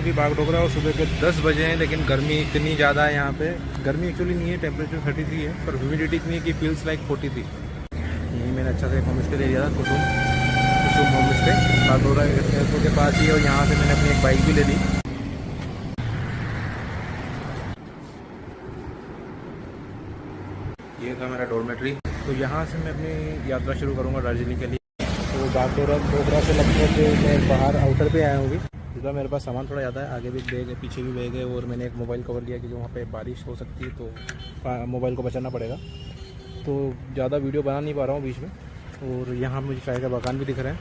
हूँ अभी बागडोगरा और सुबह के 10 बजे हैं, लेकिन गर्मी इतनी ज़्यादा है यहाँ पे। गर्मी एक्चुअली नहीं है, टेम्परेचर 33 है, पर ह्यूमिडिटी इतनी है कि फील्स लाइक 43। यही मैंने अच्छा से होम स्टे ले लिया था, कुसुम होम स्टे बागडोगरा एयरपोर्ट के पास ही है। और यहाँ से मैंने अपनी एक बाइक भी ले ली। ये था मेरा डॉर्मेट्री। तो यहाँ से मैं अपनी यात्रा शुरू करूँगा दार्जिलिंग के लिए। तो बागडोगरा से लगभग मैं बाहर आउटर पे आया हूँ अभी। इस बार मेरे पास सामान थोड़ा ज़्यादा है, आगे भी बैग है, पीछे भी बैग है, और मैंने एक मोबाइल कवर लिया क्योंकि वहाँ पे बारिश हो सकती है तो मोबाइल को बचाना पड़ेगा। तो ज़्यादा वीडियो बना नहीं पा रहा हूँ बीच में। और यहाँ मुझे चाय का बागान भी दिख रहा है,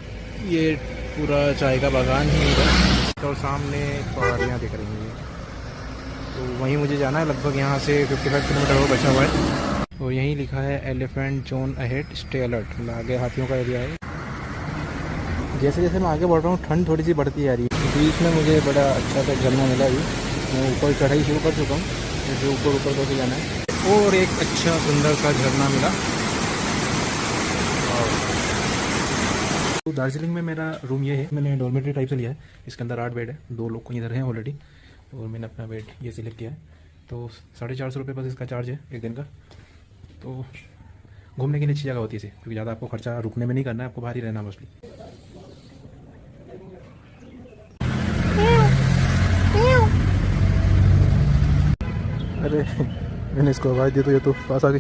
ये पूरा चाय का बागान ही है। और सामने पहाड़ियाँ दिख रही हैं, तो वहीं मुझे जाना है। लगभग यहाँ से 55 किलोमीटर और बचा हुआ है। और यहीं लिखा है elephant zone ahead, stay alert. आगे हाथियों का एरिया है। जैसे जैसे मैं आगे बढ़ रहा हूँ ठंड थोड़ी सी बढ़ती जा रही है। बीच में मुझे बड़ा अच्छा सा झरना मिला अभी। मैं ऊपर चढ़ाई शुरू कर चुका हूँ, मुझे ऊपर करके जाना है। और एक अच्छा सुंदर सा झरना मिला। तो दार्जिलिंग में मेरा रूम ये है, मैंने डॉर्मेटरी टाइप से लिया है। इसके अंदर 8 बेड है, 2 लोग को इधर हैं ऑलरेडी, और मैंने अपना बेड ये सिलेक्ट किया है। तो 450 रुपये बस इसका चार्ज है एक दिन का। तो घूमने के लिए अच्छी जगह होती है इसे, क्योंकि ज़्यादा आपको खर्चा रुकने में नहीं करना है, आपको बाहर ही रहना मोस्टली। अरे मैंने इसको आवाज़ दी तो ये तो पास आ गई।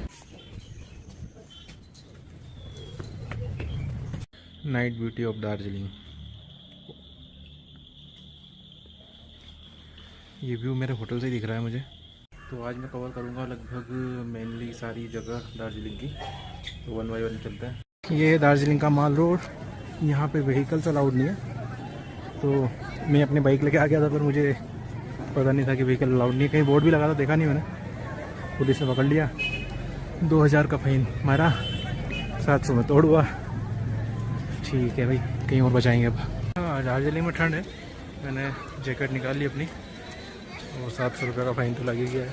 Night beauty of Darjeeling. ये व्यू मेरे होटल से ही दिख रहा है मुझे। तो आज मैं कवर करूँगा लगभग मेनली सारी जगह दार्जिलिंग की। तो 1 बाय 1 चलते हैं। ये है दार्जिलिंग का माल रोड। यहाँ पे व्हीकल्स अलाउड नहीं है, तो मैं अपनी बाइक लेके आ गया था, पर मुझे पता नहीं था कि व्हीकल अलाउड नहीं है। कहीं बोर्ड भी लगा था, देखा नहीं मैंने। पुलिस ने पकड़ लिया, 2000 का फाइन मारा, 700 में तोड़ हुआ। ठीक है भाई, कहीं और बचाएंगे अब। हाँ, दार्जिलिंग में ठंड है। मैंने जैकेट निकाल ली अपनी, और 700 रुपये का फाइन तो लग ही गया है।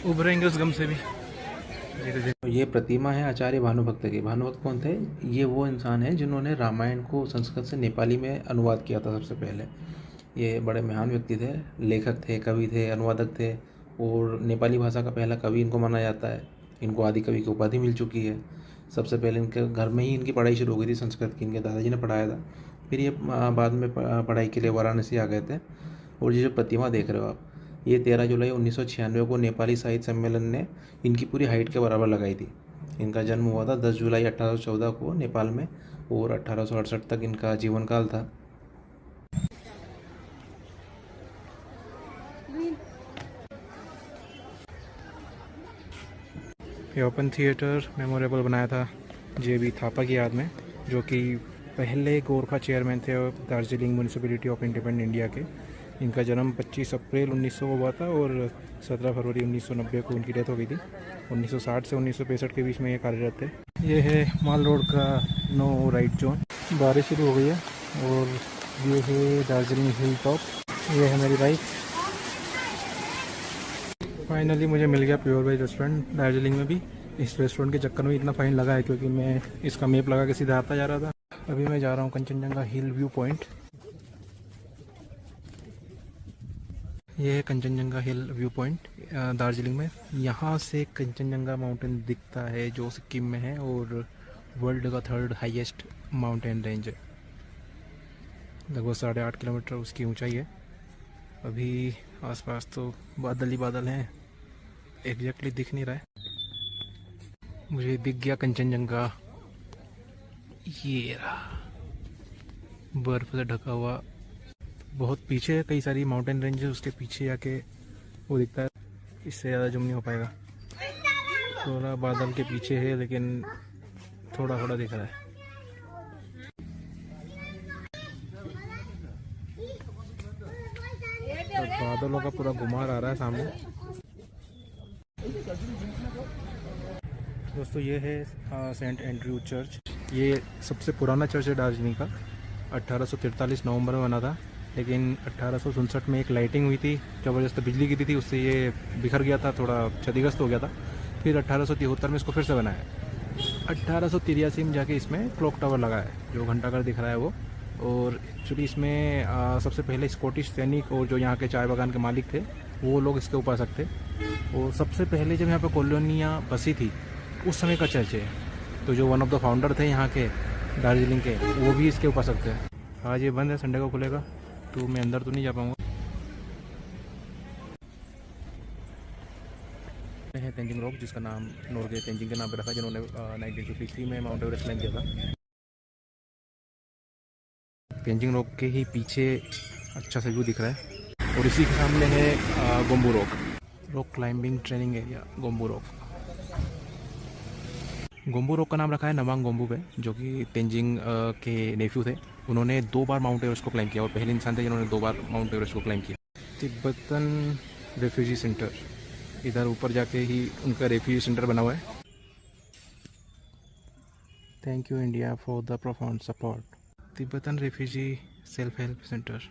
उभरेंगे उस गम से भी धीरे धीरे। ये प्रतिमा है आचार्य भानुभक्त की। भानुभक्त कौन थे? ये वो इंसान है जिन्होंने रामायण को संस्कृत से नेपाली में अनुवाद किया था सबसे पहले। ये बड़े महान व्यक्ति थे, लेखक थे, कवि थे, अनुवादक थे, और नेपाली भाषा का पहला कवि इनको माना जाता है। इनको आदि कवि की उपाधि मिल चुकी है। सबसे पहले इनके घर में ही इनकी पढ़ाई शुरू हो गई थी संस्कृत की, इनके दादाजी ने पढ़ाया था। फिर ये बाद में पढ़ाई के लिए वाराणसी आ गए थे। और ये जो प्रतिमा देख रहे हो आप, ये 13 जुलाई 1996 को नेपाली साहित्य सम्मेलन ने इनकी पूरी हाइट के बराबर लगाई थी। इनका जन्म हुआ था 10 जुलाई 1814 को नेपाल में, और 1868 तक इनका जीवन काल था। ये ओपन थिएटर मेमोरेबल बनाया था JB थापा की याद में, जो कि पहले गोरखा चेयरमैन थे Darjeeling municipality of independent India के। इनका जन्म 25 अप्रैल 1900 को हुआ था, और 17 फरवरी 1990 को उनकी डेथ हो गई थी। 1960 से 1965 के बीच में ये कार्यरत थे। ये है माल रोड का नो राइड जोन। बारिश शुरू हो गई है, और ये है दार्जिलिंग हिल टॉप। ये है मेरी बाइक। फाइनली मुझे मिल गया प्योर वेज रेस्टोरेंट दार्जिलिंग में भी। इस रेस्टोरेंट के चक्कर में इतना फाइन लगा है क्योंकि मैं इसका मैप लगा के सीधा आता जा रहा था। अभी मैं जा रहा हूँ कंचनजंगा हिल व्यू पॉइंट। ये है कंचनजंगा हिल व्यू पॉइंट दार्जिलिंग में। यहाँ से कंचनजंगा माउंटेन दिखता है, जो सिक्किम में है, और वर्ल्ड का 3rd हाईएस्ट माउंटेन रेंज है। लगभग 8.5 किलोमीटर उसकी ऊंचाई है। अभी आसपास तो बादल ही बादल हैं, एग्जैक्टली दिख नहीं रहा है। मुझे दिख गया कंचनजंगा, ये रहा, बर्फ से ढका हुआ। बहुत पीछे है, कई सारी माउंटेन रेंज है, उसके पीछे जाके वो दिखता है। इससे ज़्यादा जूम नहीं हो पाएगा। थोड़ा बादल के पीछे है, लेकिन थोड़ा थोड़ा दिख रहा है। तो बादलों का पूरा घुमार आ रहा है सामने। दोस्तों ये है सेंट एंड्रयू चर्च। ये सबसे पुराना चर्च है दार्जिलिंग का। 1843 नवंबर में बना था, लेकिन 1867 में एक लाइटिंग हुई थी, ज़बरदस्त बिजली गिरी थी, उससे ये बिखर गया था, थोड़ा क्षतिग्रस्त हो गया था। फिर 1873 में इसको फिर से बनाया। 1883 में जाके इसमें क्लॉक टावर लगा है, जो घंटाघर दिख रहा है वो। और एक्चुअली इसमें सबसे पहले स्कॉटिश सैनिक और जो यहाँ के चाय बागान के मालिक थे वो लोग इसके उपासक थे। और सबसे पहले जब यहाँ पर कॉलोनियाँ बसी थी उस समय का चर्च है। तो जो वन ऑफ द फाउंडर थे यहाँ के दार्जिलिंग के, वो भी इसके उपासक थे। आज ये बंद है, संडे को खुलेगा, तो मैं अंदर तो नहीं जा पाऊँगा। है तेंजिंग रॉक, जिसका नाम नोर्गे तेंजिंग के नाम पर रखा, जिन्होंने 1953 में माउंट एवरेस्ट क्लाइम किया था। तेंजिंग रॉक के ही पीछे अच्छा सा व्यू दिख रहा है और इसी के सामने है Gombu rock climbing training area Gombu rock. Gombu rock का नाम रखा है नवांग गोम्बू पे, जो कि तेंजिंग के नेफ्यू थे। उन्होंने 2 बार माउंट एवरेस्ट को क्लाइम किया और पहले इंसान थे जिन्होंने 2 बार माउंट एवरेस्ट को क्लाइम किया। तिब्बतन रेफ्यूजी सेंटर, इधर ऊपर जाके ही उनका रेफ्यूजी सेंटर बना हुआ है। Thank you India for the profound support. Tibetan refugee self help centre.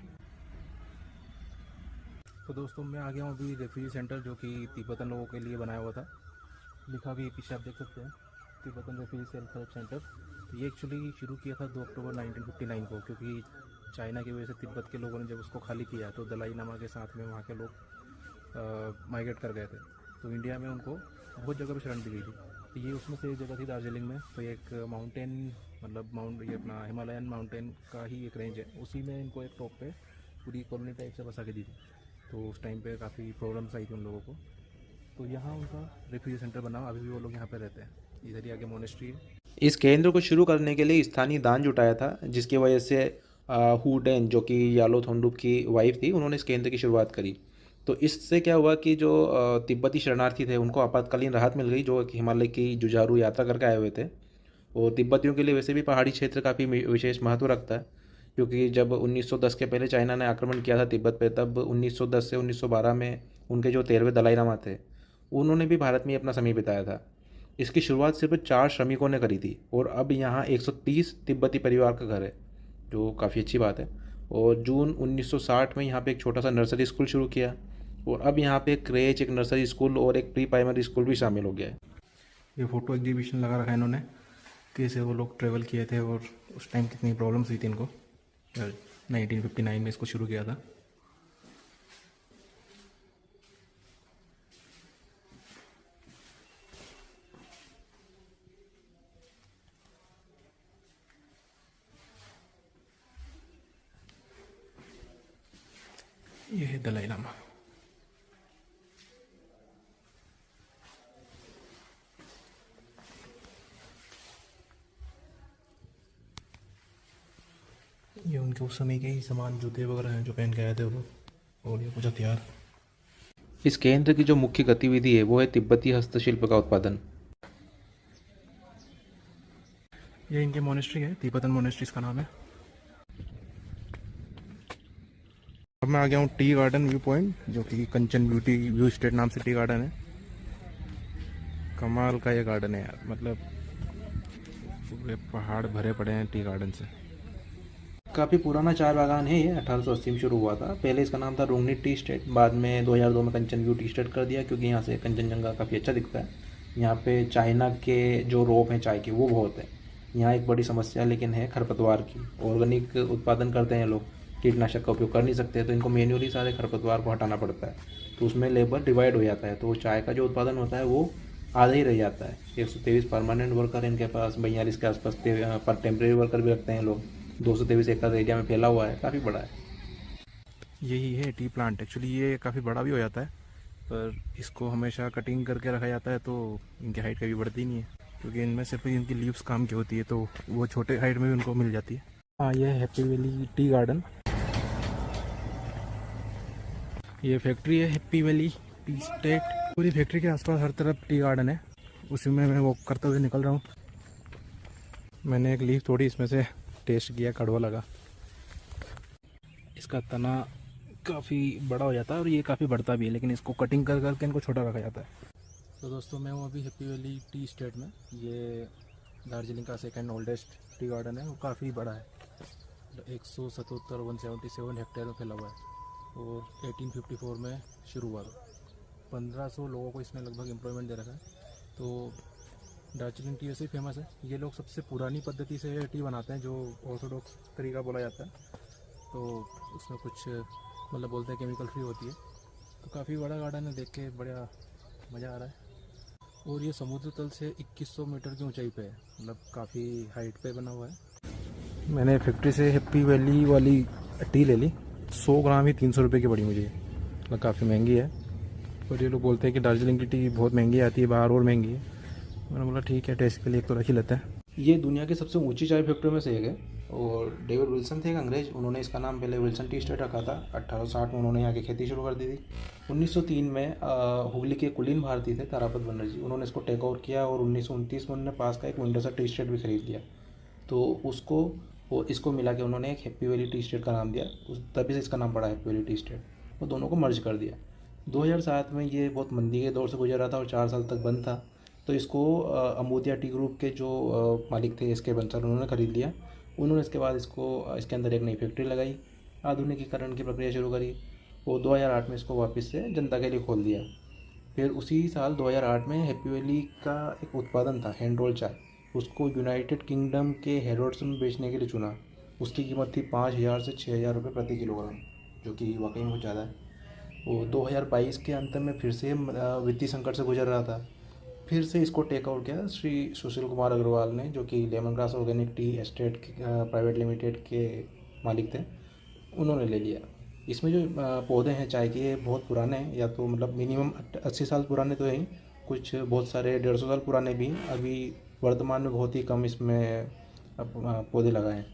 तो दोस्तों मैं आ गया हूँ अभी रेफ्यूजी सेंटर, जो कि तिब्बतन लोगों के लिए बनाया हुआ था। लिखा भी पीछे आप देख सकते हैं, Tibetan refugee self help centre. तो ये एक्चुअली शुरू किया था 2 अक्टूबर 1959 को, क्योंकि चाइना की वजह से तिब्बत के लोगों ने जब उसको खाली किया तो दलाई लामा के साथ में वहाँ के लोग माइग्रेट कर गए थे। तो इंडिया में उनको बहुत जगह पर शरण दी गई थी। तो ये उसमें से एक जगह थी दार्जिलिंग में। तो ये एक माउंटेन, मतलब ये अपना हिमालयन माउंटेन का ही एक रेंज है, उसी में इनको एक टॉप पे पूरी कॉलोनी टाइप से बसा के दी थी। तो उस टाइम पे काफ़ी प्रॉब्लम्स आई थी उन लोगों को। तो यहाँ उनका रेफ्यूजी सेंटर बना, अभी भी वो लोग यहाँ पे रहते हैं। इधर ही आगे मोनेस्ट्री है। इस केंद्र को शुरू करने के लिए स्थानीय दान जुटाया था, जिसकी वजह से हु डेन, जो कि यालो थोंडुप की वाइफ थी, उन्होंने इस केंद्र की शुरुआत करी। तो इससे क्या हुआ कि जो तिब्बती शरणार्थी थे उनको आपातकालीन राहत मिल गई, जो हिमालय की जुझारू यात्रा करके आए हुए थे। और तिब्बतियों के लिए वैसे भी पहाड़ी क्षेत्र काफ़ी विशेष महत्व रखता है, क्योंकि जब 1910 के पहले चाइना ने आक्रमण किया था तिब्बत पे, तब 1910 से 1912 में उनके जो 13वें दलाई लामा थे, उन्होंने भी भारत में अपना समय बिताया था। इसकी शुरुआत सिर्फ 4 श्रमिकों ने करी थी और अब यहाँ 130 तिब्बती परिवार का घर है, जो काफ़ी अच्छी बात है। और जून 1960 में यहाँ पे एक छोटा सा नर्सरी स्कूल शुरू किया और अब यहाँ पे एक क्रेच, एक नर्सरी स्कूल और एक प्री प्राइमरी स्कूल भी शामिल हो गया है। ये फ़ोटो एग्जीबिशन लगा रखा है इन्होंने, कैसे वो लोग ट्रैवल किए थे और उस टाइम कितनी प्रॉब्लम्स हुई थी इनको। 1959 में इसको शुरू किया था। ये है दलाई लामा। ये उनके उस समय के ही सामान, जूते वगैरह हैं जो पहन के आए थे वो लोग, और ये कुछ हथियार। इस केंद्र की जो मुख्य गतिविधि है वो है तिब्बती हस्तशिल्प का उत्पादन। ये इनके मोनेस्ट्री है, तिब्बतन मोनेस्ट्री इसका नाम है। अब मैं आ गया हूँ टी गार्डन व्यू पॉइंट, जो कि कंचन ब्यूटी व्यू स्टेट नाम से टी गार्डन है। कमाल का ये गार्डन है यार, मतलब पूरे पहाड़ भरे पड़े हैं टी गार्डन से। काफ़ी पुराना चाय बागान है ये, 1880 में शुरू हुआ था। पहले इसका नाम था रोंगनी टी स्टेट, बाद में 2002 में कंचन व्यू टी स्टेट कर दिया, क्योंकि यहाँ से कंचनजंगा काफ़ी अच्छा दिखता है। यहाँ पे चाइना के जो रोप हैं चाय के, वो बहुत है। यहाँ एक बड़ी समस्या लेकिन है खरपतवार की। ऑर्गेनिक उत्पादन करते हैं लोग, कीटनाशक का उपयोग कर नहीं सकते, तो इनको मैन्युअली सारे खरपतवार को हटाना पड़ता है। तो उसमें लेबर डिवाइड हो जाता है, तो चाय का जो उत्पादन होता है वो आधा ही रह जाता है। 123 परमानेंट वर्कर इनके पास, 42 के आसपास पर टेम्प्रेरी वर्कर भी रखते हैं लोग। 223 एकड़ एरिया में फैला हुआ है, काफ़ी बड़ा है। यही है टी प्लांट। एक्चुअली ये काफ़ी बड़ा भी हो जाता है, पर इसको हमेशा कटिंग करके रखा जाता है, तो इनकी हाइट कभी बढ़ती नहीं है, क्योंकि इनमें सिर्फ इनकी लीव्स काम की होती है, तो वो छोटे हाइट में भी उनको मिल जाती है। हाँ, ये है हैप्पी वैली टी गार्डन। ये फैक्ट्री है हैप्पी वैली टी स्टेट। पूरी फैक्ट्री के आसपास हर तरफ टी गार्डन है, उसी में मैं वॉक करते हुए निकल रहा हूँ। मैंने एक लीफ तोड़ी, इसमें से टेस्ट किया, कड़वा लगा। इसका तना काफ़ी बड़ा हो जाता है और ये काफ़ी बढ़ता भी है, लेकिन इसको कटिंग कर करके इनको छोटा रखा जाता है। तो दोस्तों मैं हूँ अभी हैप्पी वैली टी स्टेट में। ये दार्जिलिंग का सेकंड ओल्डेस्ट टी गार्डन है, वो काफ़ी बड़ा है। 177 हेक्टेयर में फैला हुआ है और 1854 में शुरू हुआ था। 1500 लोगों को इसने लगभग एम्प्लॉयमेंट दे रखा है। तो दार्जिलिंग टी ऐसे ही फेमस है। ये लोग सबसे पुरानी पद्धति से टी बनाते हैं, जो ऑर्थोडॉक्स तरीका बोला जाता है। तो उसमें कुछ मतलब बोलते हैं केमिकल फ्री होती है। तो काफ़ी बड़ा गार्डन है, देख के बड़ा मज़ा आ रहा है। और ये समुद्र तल से 2100 मीटर की ऊंचाई पे है, मतलब काफ़ी हाइट पे बना हुआ है। मैंने फैक्ट्री से हैप्पी वैली वाली टी ले ली, 100 ग्राम ही 300 रुपये की पड़ी मुझे, मतलब काफ़ी महंगी है। और ये लोग बोलते हैं कि दार्जिलिंग की टी बहुत महंगी आती है, बाहर और महंगी है। मैंने बोला ठीक है, टेस्ट के लिए एक तो रख ही लेते हैं। ये दुनिया की सबसे ऊंची चाय फैक्ट्री में से एक है। और डेविड विल्सन थे एक अंग्रेज, उन्होंने इसका नाम पहले विल्सन टी एस्टेट रखा था। 1860 में उन्होंने यहाँ की खेती शुरू कर दी थी। 1903 में हुगली के कुलीन भारती थे तारापत बनर्जी, उन्होंने इसको टेक ओवर किया और 1929 में उन्होंने पास का एक विंडसर टी एस्टेट भी खरीद लिया। तो उसको और इसको मिला के उन्होंने एक हैप्पी वैली टी एस्टेट का नाम दिया, उस तभी से इसका नाम पड़ा हैप्पी वैली टी एस्टेट। वो दोनों को मर्ज कर दिया। 2007 में ये बहुत मंदी के दौर से गुजर रहा था और 4 साल तक बंद था। तो इसको अमूदिया टी ग्रुप के जो मालिक थे इसके बंसल, उन्होंने ख़रीद लिया। उन्होंने इसके बाद इसके अंदर एक नई फैक्ट्री लगाई, आधुनिकीकरण की प्रक्रिया शुरू करी और 2008 में इसको वापस से जनता के लिए खोल दिया। फिर उसी साल 2008 में हैप्पी वैली का एक उत्पादन था हैंड रोल चाय, उसको यूनाइटेड किंगडम के हेरोड्स में बेचने के लिए चुना। उसकी कीमत थी 5000 से 6000 रुपये प्रति किलोग्राम, जो कि वाकई में बहुत ज़्यादा है। वो 2022 के अंत में फिर से वित्तीय संकट से गुजर रहा था। फिर से इसको टेक आउट किया श्री सुशील कुमार अग्रवाल ने, जो कि lemon grass organic tea estate private limited के मालिक थे, उन्होंने ले लिया। इसमें जो पौधे हैं चाय के, ये बहुत पुराने हैं, या तो मतलब मिनिमम 80 साल पुराने तो हैं, कुछ बहुत सारे 150 साल पुराने भी। अभी वर्तमान में बहुत ही कम इसमें पौधे लगाए हैं।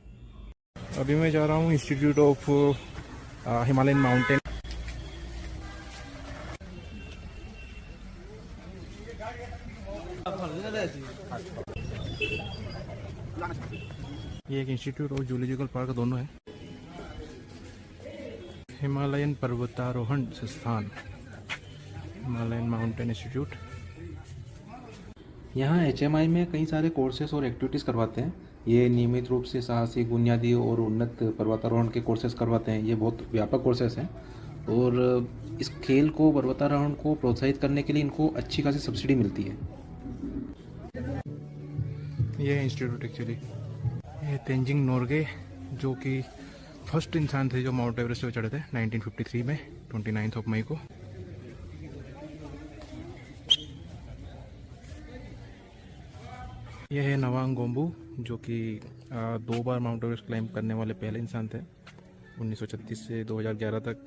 अभी मैं जा रहा हूँ इंस्टीट्यूट ऑफ हिमालयन माउंटेन। ये एक इंस्टीट्यूट और जूलॉजिकल पार्क दोनों है। हिमालयन पर्वतारोहण संस्थान, हिमालयन माउंटेन इंस्टीट्यूट। यहाँ HMI में कई सारे कोर्सेस और एक्टिविटीज़ करवाते हैं। ये नियमित रूप से साहसिक, बुनियादी और उन्नत पर्वतारोहण के कोर्सेज करवाते हैं। ये बहुत व्यापक कोर्सेज हैं और इस खेल को, पर्वतारोहण को प्रोत्साहित करने के लिए इनको अच्छी खासी सब्सिडी मिलती है। ये इंस्टीट्यूट एक्चुअली, ये तेंजिंग नोरगे, जो कि फर्स्ट इंसान थे जो माउंट एवरेस्ट पे चढ़े थे 1953 में 29 मई को। यह है नवांग गोम्बू, जो कि 2 बार माउंट एवरेस्ट क्लाइंब करने वाले पहले इंसान थे। 1936 से 2011 तक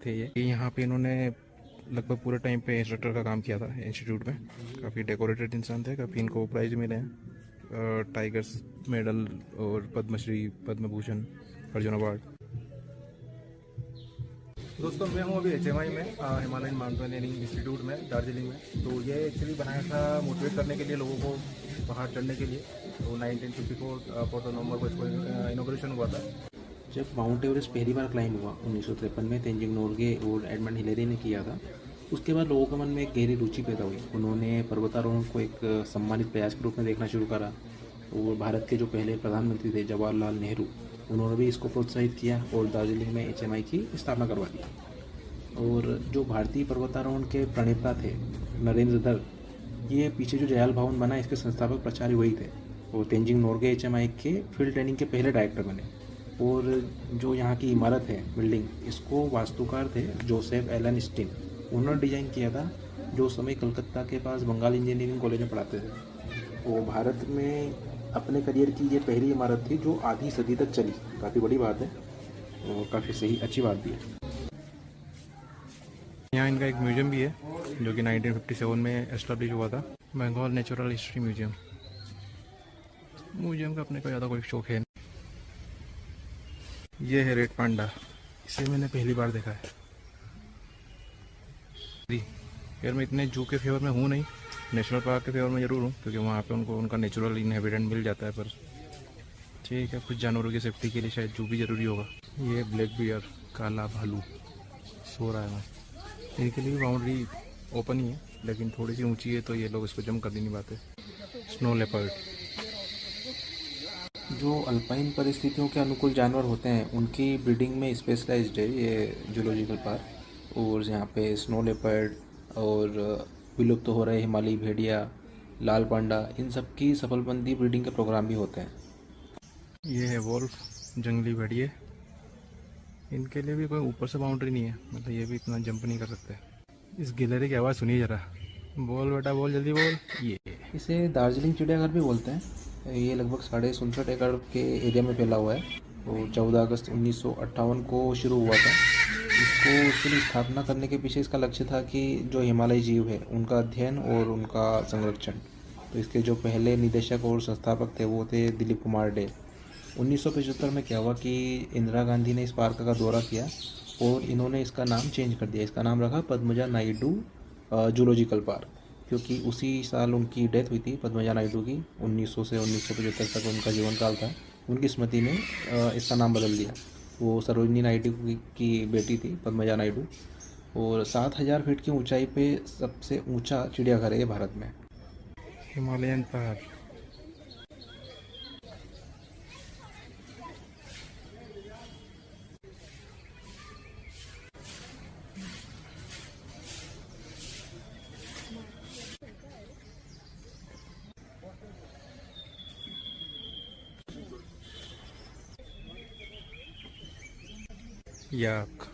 थे ये। यहाँ पे इन्होंने लगभग पूरे टाइम पे इंस्ट्रक्टर का काम किया था इंस्टीट्यूट में। काफ़ी डेकोरेटेड इंसान थे, काफ़ी इनको प्राइज़ मिले हैं, टाइगर्स मेडल और पद्मश्री, पद्म भूषण, अर्जुन अवार्ड। दोस्तों मैं हूँ अभी HMI में, हिमालयन माउंटेनियरिंग इंस्टीट्यूट में, दार्जिलिंग में। तो ये एक्चुअली बनाया था मोटिवेट करने के लिए लोगों को पहाड़ चढ़ने के लिए। तो 1954 4 नवंबर को इसको इनॉग्रेशन हुआ था। जब माउंट एवरेस्ट पहली बार क्लाइंब हुआ 1953 में, तेंजिंग नोरगे और एडमंड हिलेरी ने किया था, उसके बाद लोगों के मन में एक गहरी रुचि पैदा हुई। उन्होंने पर्वतारोहण को एक सम्मानित प्रयास के रूप में देखना शुरू करा और भारत के जो पहले प्रधानमंत्री थे जवाहरलाल नेहरू, उन्होंने भी इसको प्रोत्साहित किया और दार्जिलिंग में HMI की स्थापना करवा दी। और जो भारतीय पर्वतारोहण के प्रणेता थे नरेंद्र धर, ये पीछे जो जयाल भवन बना, इसके संस्थापक प्राचार्य वही थे। और तेंजिंग नोरगे HMI के फील्ड ट्रेनिंग के पहले डायरेक्टर बने। और जो यहाँ की इमारत है, बिल्डिंग, इसको वास्तुकार थे जोसेफ एलन स्टीन, उन्होंने डिज़ाइन किया था, जो उस समय कलकत्ता के पास बंगाल इंजीनियरिंग कॉलेज में पढ़ाते थे। वो भारत में अपने करियर की ये पहली इमारत थी जो आधी सदी तक चली। काफ़ी बड़ी बात है और काफ़ी सही, अच्छी बात भी है। यहाँ इनका एक म्यूजियम भी है, जो कि 1957 में एस्टेब्लिश हुआ था, Bengal natural history museum. Museum का अपने को ज़्यादा कोई शौक है नहीं। ये है रेड पांडा, इसे मैंने पहली बार देखा है। यार मैं इतने जू के फेवर में हूँ नहीं, नेशनल पार्क के फेवर में ज़रूर हूँ, क्योंकि वहाँ पे उनको उनका नेचुरल इनहेबिटेंट मिल जाता है। पर ठीक है, कुछ जानवरों की सेफ्टी के लिए शायद जू भी ज़रूरी होगा। ये ब्लैक बियर, काला भालू सो रहा है। इनके लिए बाउंड्री ओपन ही है, लेकिन थोड़ी सी ऊंची है, तो ये लोग इसको जंप कर नहीं पाते। स्नो लेपर्ड, जो अल्पाइन परिस्थितियों के अनुकूल जानवर होते हैं, उनकी ब्रीडिंग में स्पेशलाइज्ड है ये जूलॉजिकल पार्क। और यहाँ पे स्नो लेपर्ड और विलुप्त हो रहे हिमालयी भेड़िया, लाल पांडा, इन सब की सफलबंदी ब्रीडिंग के प्रोग्राम भी होते हैं। ये है वोल्फ, जंगली भेड़िए। इनके लिए भी कोई ऊपर से बाउंड्री नहीं है, मतलब ये भी इतना जंप नहीं कर सकते। इस गिलहरी की आवाज़ सुनिए ज़रा। बोल बेटा बोल, जल्दी बोल। ये इसे दार्जिलिंग चिड़ियाघर भी बोलते हैं। ये लगभग 67.5 एकड़ के एरिया में फैला हुआ है और 14 अगस्त 1958 को शुरू हुआ था। इसकी स्थापना करने के पीछे इसका लक्ष्य था कि जो हिमालयी जीव है उनका अध्ययन और उनका संरक्षण। तो इसके जो पहले निदेशक और संस्थापक थे वो थे दिलीप कुमार डे। 1975 में क्या हुआ कि इंदिरा गांधी ने इस पार्क का दौरा किया और इन्होंने इसका नाम चेंज कर दिया। इसका नाम रखा पद्मजा नायडू जूलॉजिकल पार्क, क्योंकि उसी साल उनकी डेथ हुई थी पद्मजा नायडू की। 1900 से 1975 तक उनका जीवन काल था। उनकी स्मृति में इसका नाम बदल दिया। वो सरोजनी नायडू की बेटी थी पद्मजा नायडू। और 7000 फीट की ऊंचाई पे सबसे ऊंचा चिड़ियाघर है ये भारत में। हिमालयन पहाड़। याक,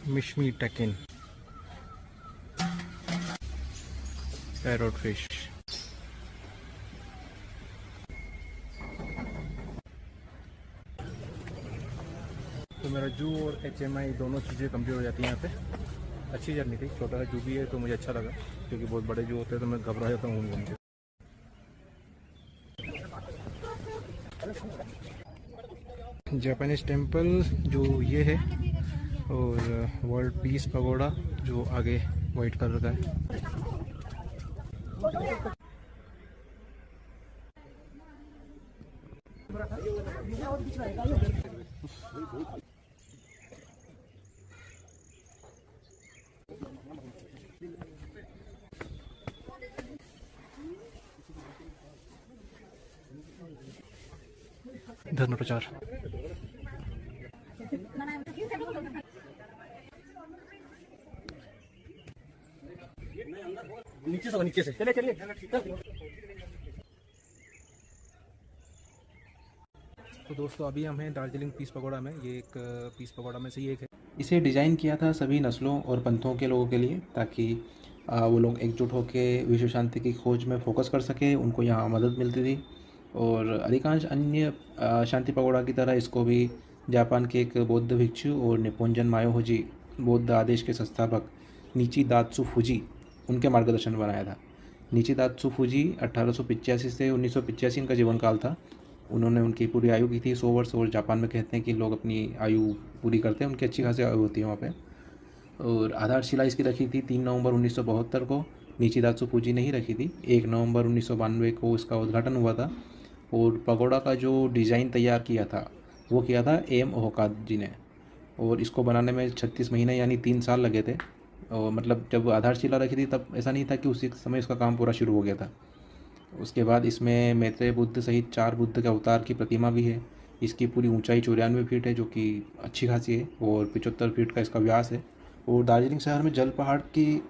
मिशमी टकिन, पैरोट फिश। तो मेरा जू और HMI दोनों चीज़ें कंप्लीट हो जाती हैं यहाँ पे। अच्छी जर्नी थी। छोटा सा जू भी है तो मुझे अच्छा लगा, क्योंकि बहुत बड़े जू होते हैं तो मैं घबरा जाता हूँ घूम घूम के। जापानीज टेम्पल जो ये है, और वर्ल्ड पीस पगोड़ा जो आगे वाइट कलर का है। धर्म प्रचार। नीचे से चले चलिए। तो दोस्तों अभी हम हैं दार्जिलिंग पीस पगोड़ा में। ये एक पीस पगोड़ा में से ही एक है। इसे डिज़ाइन किया था सभी नस्लों और पंथों के लोगों के लिए, ताकि वो लोग एकजुट होकर विश्व शांति की खोज में फोकस कर सके। उनको यहाँ मदद मिलती थी। और अधिकांश अन्य शांति पगोड़ा की तरह इसको भी जापान के एक बौद्ध भिक्षु और निप्पोंजन मायोहोजी बौद्ध आदेश के संस्थापक नीची दात्सु फुजी उनके मार्गदर्शन में बनाया था। नीची दात्सु फुजी 1885 से 1985 इनका जीवन काल था। उन्होंने उनकी पूरी आयु की थी 100 वर्ष। और जापान में कहते हैं कि लोग अपनी आयु पूरी करते हैं, उनकी अच्छी खासी आयु होती है वहाँ पे। और आधारशिला इसकी रखी थी 3 नवंबर 1972 को। नीचिदात्सु फुजी ने ही रखी थी। 1 नवंबर 1992 को इसका उद्घाटन हुआ था। और पगोड़ा का जो डिज़ाइन तैयार किया था वो किया था एम ओहकाजी ने। और इसको बनाने में 36 महीने यानी 3 साल लगे थे। और मतलब जब आधारशिला रखी थी तब ऐसा नहीं था कि उसी समय इसका काम पूरा शुरू हो गया था। उसके बाद इसमें मैत्रेय बुद्ध सहित 4 बुद्ध के अवतार की प्रतिमा भी है। इसकी पूरी ऊंचाई 94 फीट है, जो कि अच्छी खासी है। और 75 फीट का इसका व्यास है। और दार्जिलिंग शहर में जल पहाड़ की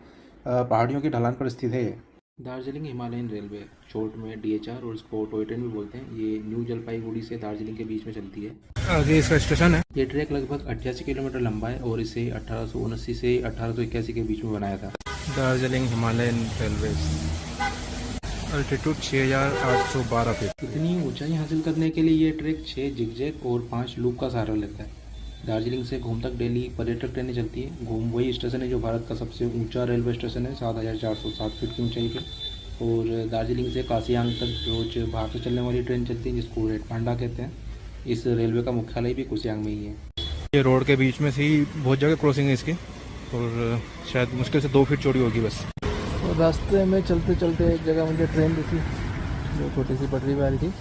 पहाड़ियों की ढलान पर स्थित है। दार्जिलिंग हिमालयन रेलवे, शॉर्ट में DHR, और इसको टॉय ट्रेन भी बोलते हैं, ये न्यू जलपाईगुड़ी से दार्जिलिंग के बीच में चलती है। आगे इसका स्टेशन है। ये ट्रैक लगभग 88 किलोमीटर लंबा है और इसे 1879 से 1881 के बीच में बनाया था। Darjeeling Himalayan railway, altitude 6812 feet. इतनी ऊंचाई हासिल करने के लिए ये ट्रैक 6 जिगजैग और 5 लूप का सहारा लेता है। दार्जिलिंग से घूम तक डेली पर्यटक ट्रेनें चलती है। घूम वही स्टेशन है जो भारत का सबसे ऊंचा रेलवे स्टेशन है, 7407 फीट की ऊंचाई पे। और दार्जिलिंग से कासियांग तक रोज बाहर से चलने वाली ट्रेन चलती है, जिसको रेड पांडा कहते हैं। इस रेलवे का मुख्यालय भी कुसियांग में ही है। ये रोड के बीच में से ही बहुत जगह क्रॉसिंग है इसकी, और शायद मुश्किल से 2 फीट चौड़ी होगी बस। और रास्ते में चलते चलते एक जगह मुझे ट्रेन दिखी जो छोटी सी पटरी पे आ रही थी।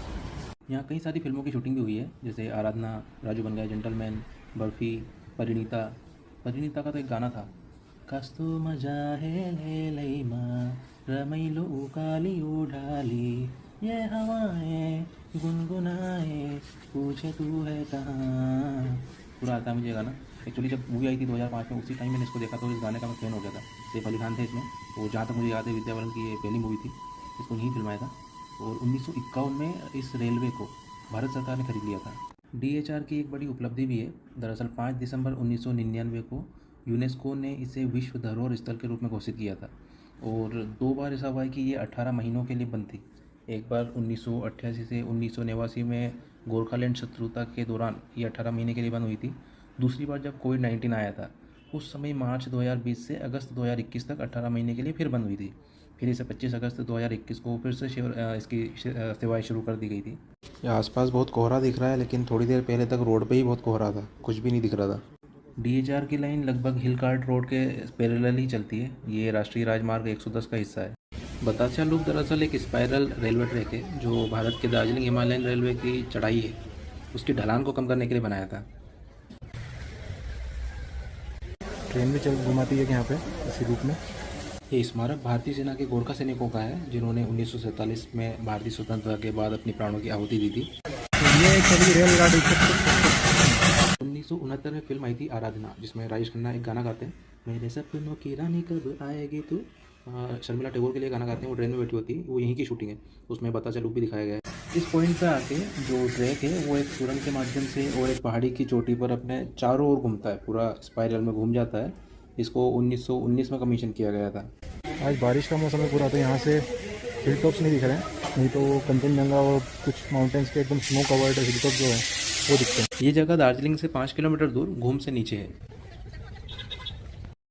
यहाँ कई सारी फिल्मों की शूटिंग भी हुई है, जैसे आराधना, राजू बन गया जेंटलमैन, बर्फी, परिणीता। परिणीता का तो एक गाना था, कस्तो मजा है ले लैमा रमैलो उकाली उडाली, ये हवाएं गुनगुनाए पूछे तू है कहाँ। पूरा आता है मुझे गाना। एक्चुअली जब मूवी आई थी 2005 में, उसी टाइम मैंने इसको देखा तो इस गाने का मैं फ़ैन हो गया था। सैफ अली खान थे इसमें, तो जहाँ तक मुझे याद है विद्या बालन की ये पहली मूवी थी, इसको यहीं फिल्माया था। और 1951 में इस रेलवे को भारत सरकार ने खरीद लिया था। DHR की एक बड़ी उपलब्धि भी है। दरअसल 5 दिसंबर 1999 को यूनेस्को ने इसे विश्व धरोहर स्थल के रूप में घोषित किया था। और 2 बार ऐसा हुआ है कि ये 18 महीनों के लिए बंद थी। एक बार 1988 से 1989 में गोरखालैंड शत्रुता के दौरान ये 18 महीने के लिए बंद हुई थी। दूसरी बार जब कोविड-19 आया था, उस समय मार्च 2020 से अगस्त 2021 तक 18 महीने के लिए फिर बंद हुई थी। फिर इसे 25 अगस्त 2021 को फिर से इसकी सेवाएँ शुरू कर दी गई थी। यहाँ आसपास बहुत कोहरा दिख रहा है, लेकिन थोड़ी देर पहले तक रोड पे ही बहुत कोहरा था, कुछ भी नहीं दिख रहा था। DHR की लाइन लगभग हिल कार्ट रोड के पैरेलल ही चलती है। ये राष्ट्रीय राजमार्ग 110 का हिस्सा है। बतासिया लूप दरअसल एक स्पाइरल रेलवे ट्रैक है जो भारत के दार्जिलिंग हिमालयन रेलवे की चढ़ाई है, उसकी ढलान को कम करने के लिए बनाया था। ट्रेन भी चल घुमाती है यहाँ पे इसी रूट में। ये स्मारक भारतीय सेना के गोरखा सैनिकों का है जिन्होंने 1947 में भारतीय स्वतंत्रता के बाद अपनी प्राणों की आहुति दी थी। ये सभी रेलगाड़ी 1969 में फिल्म आई थी आराधना, जिसमें राजेश खन्ना एक गाना गाते हैं, मेरे सपनों की रानी कब आएगी तू। शर्मिला टैगोर के लिए गाना गाते हैं, वो ट्रेन में बैठी होती है, वो यहीं की शूटिंग है, उसमें बतासिया लूप भी दिखाया गया है। इस पॉइंट पे आके जो ट्रैक है वो एक सुरंग के माध्यम से और एक पहाड़ी की चोटी पर अपने चारों ओर घूमता है, पूरा स्पाइरल में घूम जाता है। इसको 1919 में कमीशन किया गया था। आज बारिश का मौसम है पूरा, तो यहाँ से हिल टॉप्स नहीं दिख रहे हैं, नहीं तो वो कंचनजंगा और कुछ माउंटेन्स के एकदम स्नो कवर्ड हिल टॉप जो है वो दिखते हैं। ये जगह दार्जिलिंग से 5 किलोमीटर दूर घूम से नीचे है।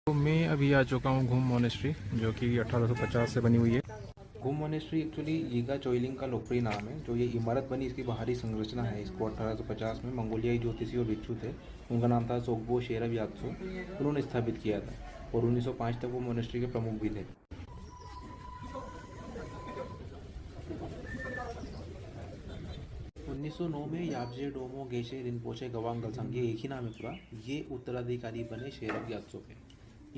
तो मैं अभी आ चुका हूँ घूम मोनेस्ट्री, जो कि 1850 से बनी हुई है। घूम मोनेस्ट्री एक्चुअली यीगा चोइलिंग का लोकप्रिय नाम है। जो ये इमारत बनी, इसकी बाहरी संरचना है, इसको 1850 में मंगोलियाई ज्योतिषी और भिक्षु थे, उनका नाम था सोग्बो शेरब यात्सो, उन्होंने स्थापित किया था। और 1905 तक वो मोनेस्ट्री के प्रमुख भी थे। 1909 में याबजे डोमो गेशे रिनपोचे गवांग गलसांग, ये एक ही नाम है पूरा, ये उत्तराधिकारी बने शेरब यात्सो के।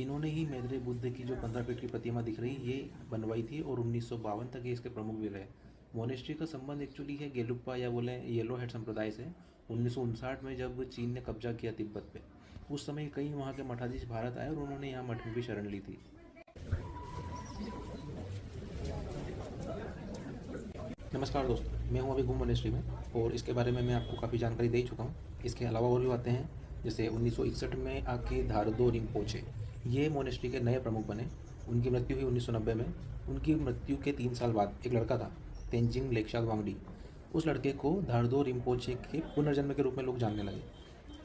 इन्होंने ही मैत्रेय बुद्ध की जो 15 फीट की प्रतिमा दिख रही ये बनवाई थी और 1952 तक ये इसके प्रमुख भी रहे। मोनेस्ट्री का संबंध एक्चुअली है गेलुप्पा या बोले येलो हेड संप्रदाय से। 1959 में जब चीन ने कब्जा किया तिब्बत पे, उस समय कई वहाँ के मठाधीश भारत आए और उन्होंने यहाँ मठ में भी शरण ली थी। नमस्कार दोस्तों, मैं हूँ अभी घूम मोनेस्ट्री में और इसके बारे में मैं आपको काफ़ी जानकारी दे चुका हूँ। इसके अलावा और भी बातें हैं, जैसे 1961 में आके धारदो रिम्पोचे ये मोनेस्ट्री के नए प्रमुख बने। उनकी मृत्यु हुई 1990 में। उनकी मृत्यु के 3 साल बाद एक लड़का था तेंजिंग लेकशाल वांगडी, उस लड़के को धारदो रिम्पोचे के पुनर्जन्म के रूप में लोग जानने लगे।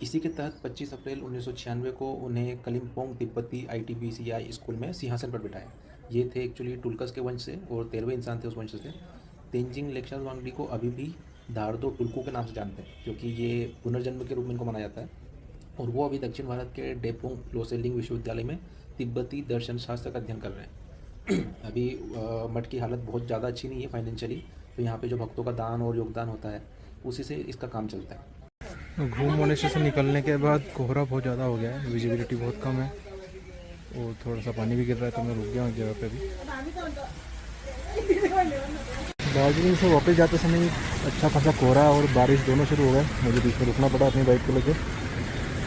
इसी के तहत 25 अप्रैल 1996 को उन्हें कलिम्पोंग तिब्बती ITBCI स्कूल में सिंहासन पर बिठाया। ये थे एक्चुअली टुल्कस के वंश से और 13वें इंसान थे उस वंश से। तेंजिंग लेकशाल वांगडी को अभी भी धारदो टुल्कू के नाम से जानते हैं, क्योंकि ये पुनर्जन्म के रूप में इनको माना जाता है। और वो अभी दक्षिण भारत के डेपोंग लोसेलिंग विश्वविद्यालय में तिब्बती दर्शन शास्त्र का अध्ययन कर रहे हैं। अभी मठ की हालत बहुत ज़्यादा अच्छी नहीं है फाइनेंशियली, तो यहाँ पे जो भक्तों का दान और योगदान होता है उसी से इसका काम चलता है। घूम मोनेस्ट्री से निकलने के बाद कोहरा बहुत ज़्यादा हो गया है, विजिबिलिटी बहुत कम है और थोड़ा सा पानी भी गिर रहा है, तो मैं रुक गया हूँ जगह पे भी। दार्जिलिंग से वापस जाते समय अच्छा खासा कोहरा और बारिश दोनों शुरू हो गए, मुझे बीच में रुकना पड़ा अपनी बाइक को लेकर।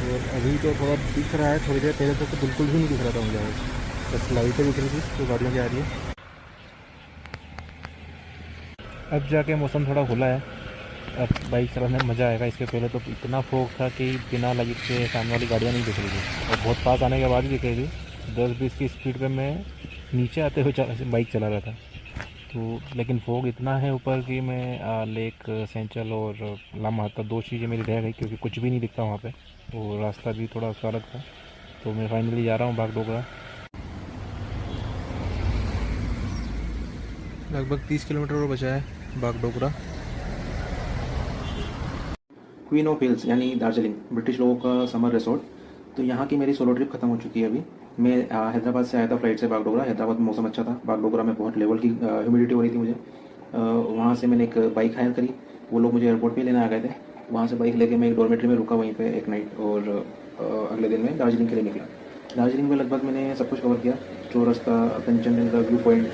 और अभी तो थोड़ा दिख रहा है, थोड़ी देर पहले तो बिल्कुल भी नहीं दिख रहा था मुझे, बस लाइटें दिख रही थी तो गाड़ियाँ जा रही है। अब जाके मौसम थोड़ा खुला है, अब बाइक चलाने में मज़ा आएगा। इसके पहले तो इतना फोग था कि बिना लाइट के सामने वाली गाड़ियाँ नहीं दिख रही थी, और बहुत पास आने के बाद भी दिख रही थी। 10-20 की स्पीड पे मैं नीचे आते हुए बाइक चला रहा था, तो लेकिन फोग इतना है ऊपर कि मैं लेक सेंचल और लामाहता 2 चीज़ें मेरी रह गई, क्योंकि कुछ भी नहीं दिखता वहाँ पे, और रास्ता भी थोड़ा उसका अलग था। तो मैं फाइनली जा रहा हूँ बागडोगरा। लगभग 30 किलोमीटर और बचा है बागडोगरा। क्वीन ऑफ हिल्स यानी दार्जिलिंग ब्रिटिश लोगों का समर रिसोर्ट। तो यहाँ की मेरी सोलो ट्रिप खत्म हो चुकी है अभी। मैं हैदराबाद से आया था फ्लाइट से बागडोगरा। हैदराबाद में मौसम अच्छा था, बागडोगरा में बहुत लेवल की ह्यूमिडिटी हो रही थी मुझे। वहाँ से मैंने एक बाइक हायर करी, वो लोग मुझे एयरपोर्ट पे लेने आ गए थे। वहाँ से बाइक लेके मैं एक डॉर्मेट्री में रुका वहीं पे एक नाइट, और अगले दिन मैं दार्जिलिंग के लिए निकला। दार्जिलिंग में लगभग मैंने सब कुछ कवर किया, चौरस्ता, कंचनजंगा व्यू पॉइंट,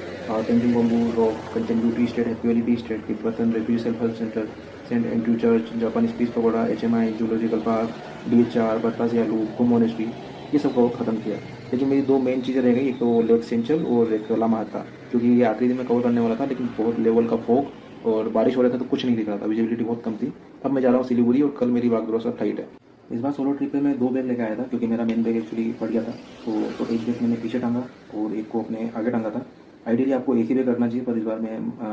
तेंजिंग बम्बू रॉक, कंचनजू tea estate, happy valley tea estate, Tibetan refugee self help centre, saint Andrew church, Japanese peace pagoda, HMI, zoological park, DHR, बत्तास यालू, कुम मोनेस्ट्री, ये सब कवर ख़त्म किया। लेकिन मेरी 2 मेन चीज़ें रह गई, एक तो लेक सेंचल और एक ला महाता, क्योंकि ये आखिरी दिन में कवर करने वाला था, लेकिन बहुत लेवल का फॉग और बारिश हो रहा था तो कुछ नहीं दिख रहा था, विजिबिलिटी बहुत कम थी। अब मैं जा रहा हूँ सिलीगुड़ी और कल मेरी बागडोगरा फ्लाइट है। इस बार सोलो ट्रिप पे मैं 2 बैग लेके आया था, क्योंकि मेरा मेन बैग एक्चुअली फट गया था। तो एक बैग मैंने पीछे टांगा और एक को अपने आगे टांगा था। आइडियली आपको एक ही बैग रखना चाहिए, पर इस बार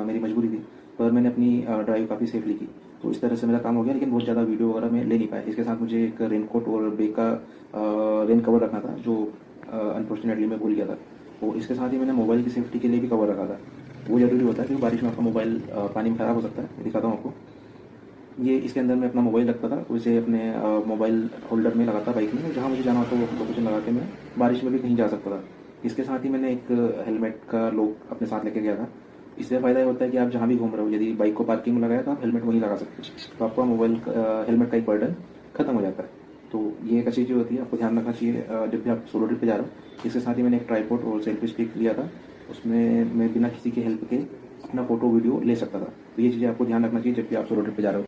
मेरी मजबूरी थी, पर मैंने अपनी ड्राइव काफ़ी सेफली की, तो इस तरह से मेरा काम हो गया। लेकिन बहुत ज़्यादा वीडियो वगैरह मैं ले नहीं पाया। इसके साथ मुझे एक रेनकोट और बैग का रेन कवर रखना था, जो अनफॉर्चुनेटली मैं भूल गया था। और इसके साथ ही मैंने मोबाइल की सेफ्टी के लिए भी कवर रखा था। वो ज़रूरी होता है, क्योंकि बारिश में आपका मोबाइल पानी में ख़राब हो सकता है। मैं दिखाता हूँ आपको। ये इसके अंदर मैं अपना मोबाइल रखता था, उसे अपने मोबाइल होल्डर में लगाता बाइक में, जहाँ मुझे जाना होता वो लोकेशन लगा के मैं बारिश में भी कहीं जा सकता था। इसके साथ ही मैंने एक हेलमेट का लॉक अपने साथ लेके गया था। इससे फ़ायदा ये होता है कि आप जहाँ भी घूम रहे हो, यदि बाइक को पार्किंग में लगाया तो आप हेलमेट वहीं लगा सकते हो, तो आपका मोबाइल हेलमेट का एक बर्डन खत्म हो जाता है। तो ये एक अच्छी चीज़ होती है, आपको ध्यान रखना चाहिए जब भी आप सोलो ट्रिप पे जा रहे हो। इसके साथ ही मैंने एक ट्राइपॉड और सेल्फी स्टिक लिया था, उसमें मैं बिना किसी की हेल्प के अपना फ़ोटो वीडियो ले सकता था। तो ये चीज़ें आपको ध्यान रखना चाहिए जब भी आप सोलो ट्रिप पे जा रहे हो।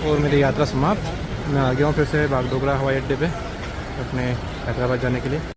और मेरी यात्रा समाप्त। मैं आ गया हूँ फिर से बागडोगरा हवाई अड्डे पे अपने हैदराबाद जाने के लिए।